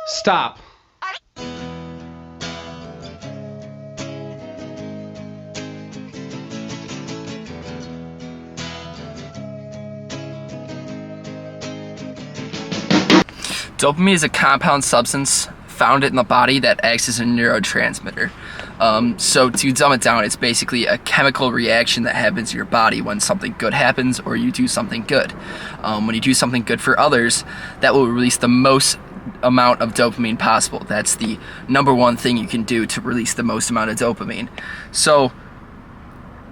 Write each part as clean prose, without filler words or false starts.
Stop. Dopamine is a compound substance found in the body that acts as a neurotransmitter. So to dumb it down, it's basically a chemical reaction that happens in your body when something good happens or you do something good. When you do something good for others, that will release the most amount of dopamine possible. That's the number one thing you can do to release the most amount of dopamine. So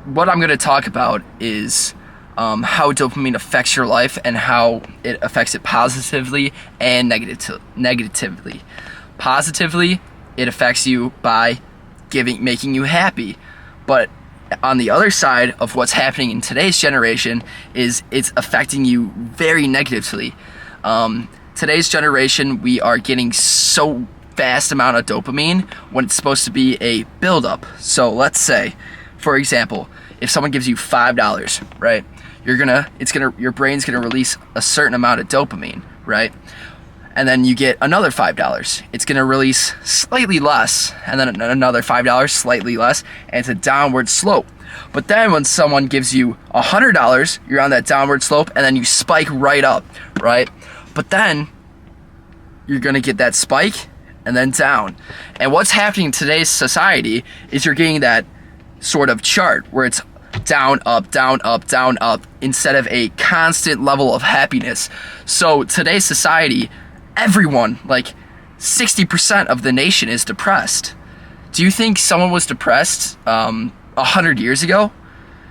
what I'm going to talk about is how dopamine affects your life and how it affects it positively and negatively. Positively, it affects you by making you happy. But on the other side of what's happening in today's generation is it's affecting you very negatively. Today's generation, we are getting so vast amount of dopamine when it's supposed to be a buildup. So let's say, for example, if someone gives you $5, right? Your brain's gonna release a certain amount of dopamine, right? And then you get another $5. It's gonna release slightly less, and then another $5, slightly less, and it's a downward slope. But then when someone gives you $100, you're on that downward slope, and then you spike right up, right? But then you're gonna get that spike and then down. And what's happening in today's society is you're getting that sort of chart where it's down, up, down, up, down, up, instead of a constant level of happiness. So today's society, everyone, like 60% of the nation is depressed. Do you think someone was depressed 100 years ago?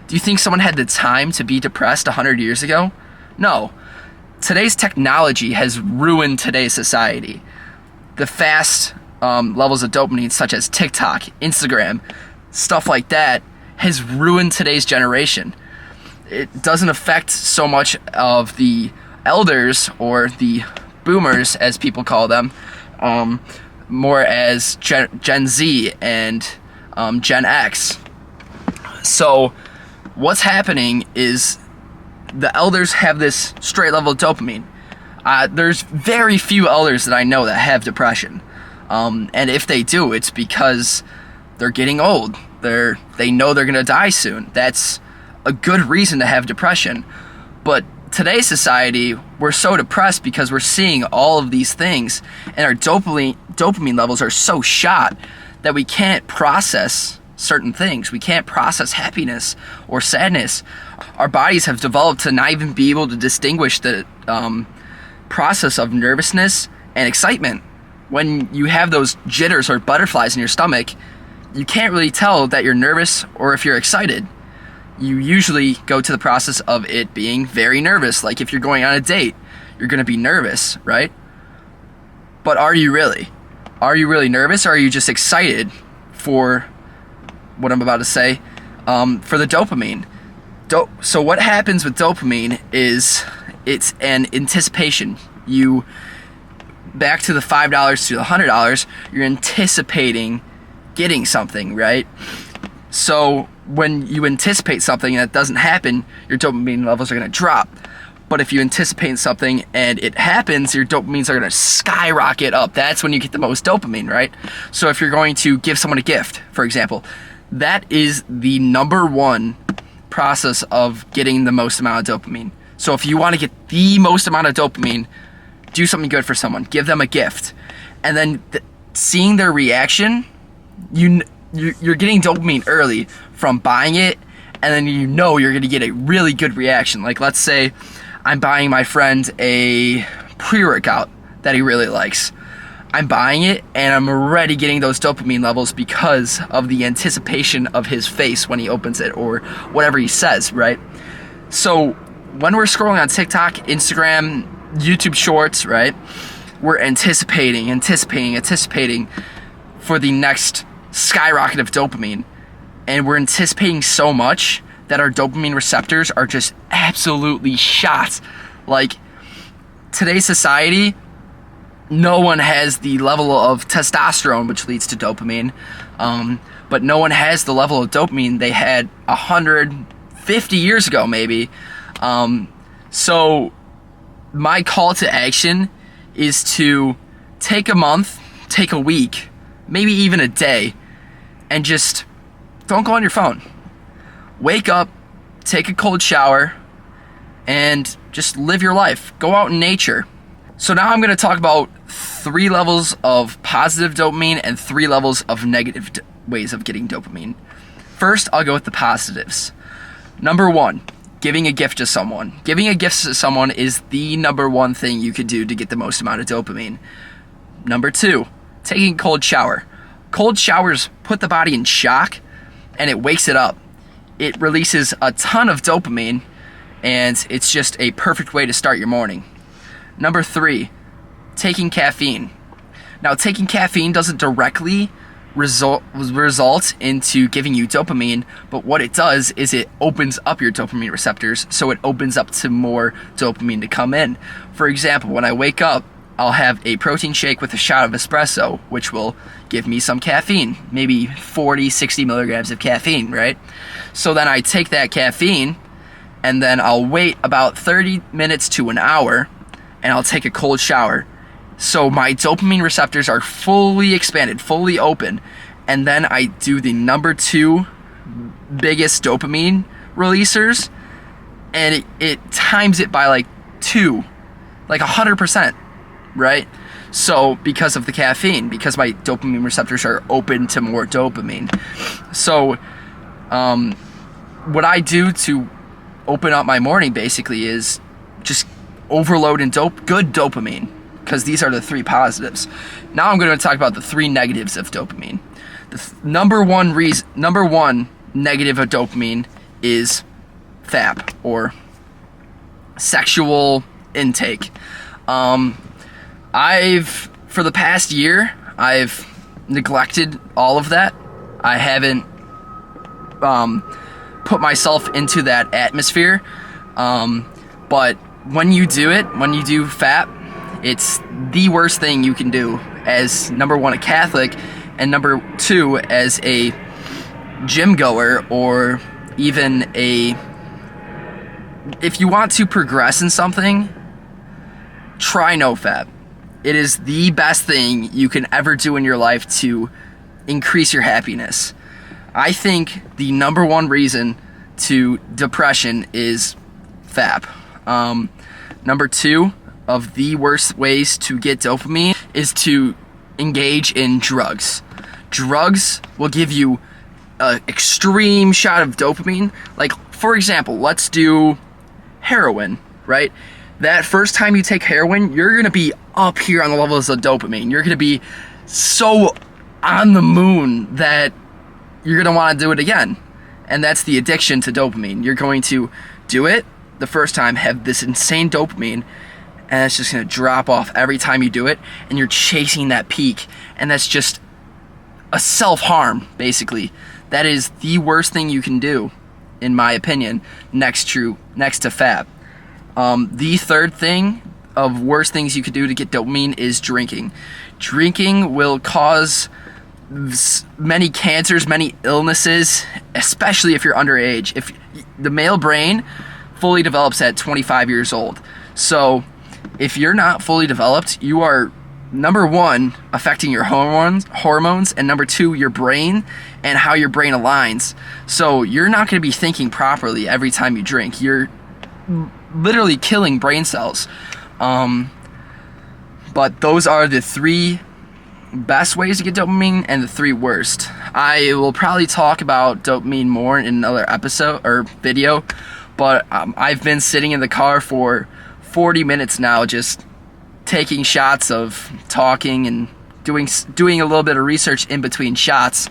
Do you think someone had the time to be depressed 100 years ago? No. Today's technology has ruined today's society. The fast levels of dopamine, such as TikTok, Instagram, stuff like that, has ruined today's generation. It doesn't affect so much of the elders or the boomers, as people call them, more as Gen Z and Gen X. So what's happening is the elders have this straight level of dopamine. There's very few elders that I know that have depression. And if they do, it's because they're getting old. They know they're going to die soon. That's a good reason to have depression. But today's society, we're so depressed because we're seeing all of these things, and our dopamine levels are so shot that we can't process certain things. We can't process happiness or sadness. Our bodies have developed to not even be able to distinguish the process of nervousness and excitement. When you have those jitters or butterflies in your stomach, you can't really tell that you're nervous or if you're excited. You usually go to the process of it being very nervous. Like if you're going on a date, you're going to be nervous, right? But are you really? Are you really nervous, or are you just excited for what I'm about to say, for the dopamine? So what happens with dopamine is it's an anticipation. Back to the $5 to the $100, you're anticipating getting something, right? So when you anticipate something and it doesn't happen, your dopamine levels are going to drop. But if you anticipate something and it happens, your dopamines are going to skyrocket up. That's when you get the most dopamine, right? So if you're going to give someone a gift, for example, that is the number one process of getting the most amount of dopamine. So if you want to get the most amount of dopamine, do something good for someone, give them a gift, and then seeing their reaction, you're getting dopamine early from buying it, and then you're going to get a really good reaction. Like let's say I'm buying my friend a pre-workout that he really likes. I'm buying it and I'm already getting those dopamine levels because of the anticipation of his face when he opens it or whatever he says, right? So when we're scrolling on TikTok, Instagram, YouTube Shorts, right, we're anticipating for the next skyrocket of dopamine, and we're anticipating so much that our dopamine receptors are just absolutely shot. Like today's society, no one has the level of testosterone, which leads to dopamine, but no one has the level of dopamine they had 150 years ago, maybe. So my call to action is to take a month, take a week, maybe even a day, and just don't go on your phone. Wake up, take a cold shower, and just live your life. Go out in nature. So now I'm going to talk about 3 levels of positive dopamine and 3 levels of negative ways of getting dopamine. First, I'll go with the positives. Number 1, giving a gift to someone. Giving a gift to someone is the number 1 thing you could do to get the most amount of dopamine. Number 2, taking a cold shower. Cold showers put the body in shock and it wakes it up. It releases a ton of dopamine and it's just a perfect way to start your morning. Number 3, taking caffeine. Now, taking caffeine doesn't directly result into giving you dopamine, but what it does is it opens up your dopamine receptors, so it opens up to more dopamine to come in. For example, when I wake up, I'll have a protein shake with a shot of espresso, which will give me some caffeine, maybe 40, 60 milligrams of caffeine, right? So then I take that caffeine, and then I'll wait about 30 minutes to an hour, and I'll take a cold shower. So my dopamine receptors are fully expanded, fully open, and then I do the number 2 biggest dopamine releasers, and it times it by like 2, like 100%, right? So because of the caffeine, because my dopamine receptors are open to more dopamine. So what I do to open up my morning basically is just overload in good dopamine, because these are the 3 positives. Now I'm going to talk about the 3 negatives of dopamine. The number one negative of dopamine is FAP, or sexual intake. For the past year, I've neglected all of that. I haven't put myself into that atmosphere. But when you do it, when you do FAP, it's the worst thing you can do as, number 1, a Catholic, and number 2, as a gym goer, or even if you want to progress in something, try no FAP. It is the best thing you can ever do in your life to increase your happiness. I think the number 1 reason to depression is FAP. Number 2 of the worst ways to get dopamine is to engage in drugs. Drugs will give you an extreme shot of dopamine. Like, for example, let's do heroin, right? That first time you take heroin, you're going to be up here on the levels of dopamine. You're going to be so on the moon that you're going to want to do it again. And that's the addiction to dopamine. You're going to do it the first time, have this insane dopamine, and it's just going to drop off every time you do it, and you're chasing that peak, and that's just a self-harm, basically. That is the worst thing you can do, in my opinion, next to FAP. The third thing of worst things you could do to get dopamine is drinking. Drinking will cause many cancers, many illnesses, especially if you're underage. If the male brain fully develops at 25 years old. So if you're not fully developed, you are, number 1, affecting your hormones, and number 2, your brain and how your brain aligns. So you're not going to be thinking properly every time you drink. You're literally killing brain cells. But those are the 3 best ways to get dopamine and the 3 worst. I will probably talk about dopamine more in another episode or video, but I've been sitting in the car for 40 minutes now, just taking shots of talking and doing a little bit of research in between shots.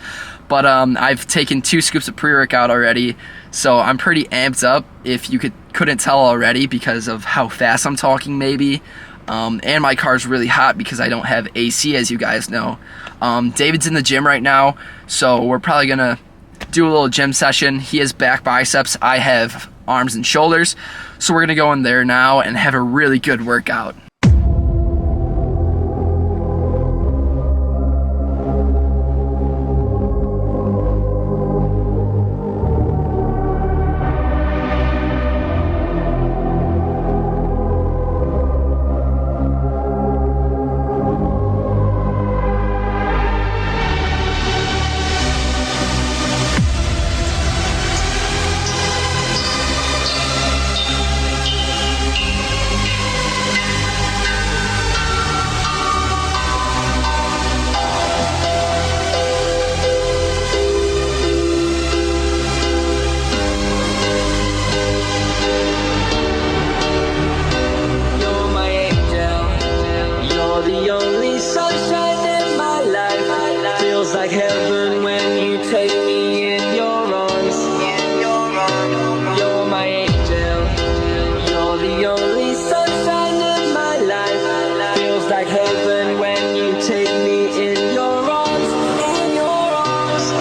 But I've taken 2 scoops of pre-workout already, so I'm pretty amped up, if you couldn't tell already, because of how fast I'm talking maybe. And my car's really hot because I don't have AC, as you guys know. David's in the gym right now, so we're probably going to do a little gym session. He has back biceps, I have arms and shoulders, so we're going to go in there now and have a really good workout. the only sunshine in my life. Feels like heaven when you take me in your arms. You're my angel. You're the only sunshine in my life. Feels like heaven when you take me in your arms. In your arms.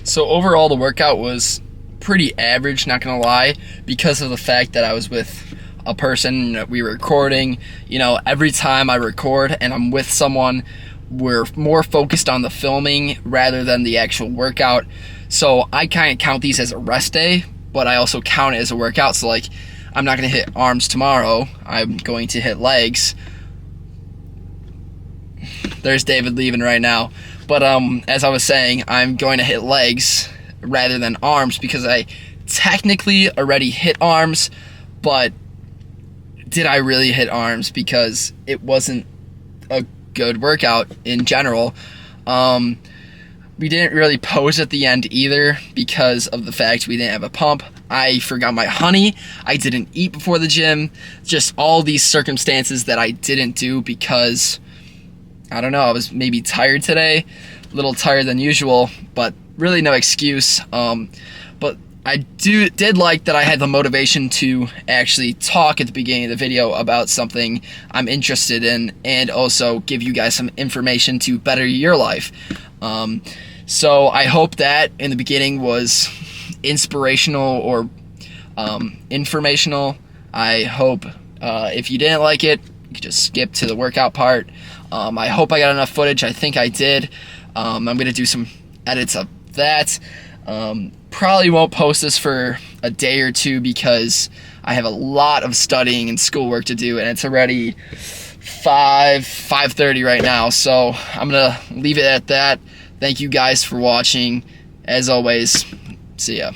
So overall, the workout was pretty average, not gonna lie, because of the fact that I was with a person that we were recording. You know, every time I record and I'm with someone, we're more focused on the filming rather than the actual workout. So I kind of count these as a rest day, but I also count it as a workout. So like, I'm not gonna hit arms tomorrow, I'm going to hit legs. There's David leaving right now. But as I was saying, I'm going to hit legs rather than arms because I technically already hit arms, but did I really hit arms? Because it wasn't a good workout in general. We didn't really pose at the end either because of the fact we didn't have a pump. I forgot my honey. I didn't eat before the gym. Just all these circumstances that I didn't do because, I don't know, I was maybe tired today, a little tired than usual, but really no excuse. But I did like that I had the motivation to actually talk at the beginning of the video about something I'm interested in and also give you guys some information to better your life. So I hope that in the beginning was inspirational or informational. I hope if you didn't like it, you could just skip to the workout part. I hope I got enough footage. I think I did. I'm going to do some edits of that. Probably won't post this for a day or two because I have a lot of studying and schoolwork to do, and it's already 5:30 right now. So I'm going to leave it at that. Thank you guys for watching. As always, see ya.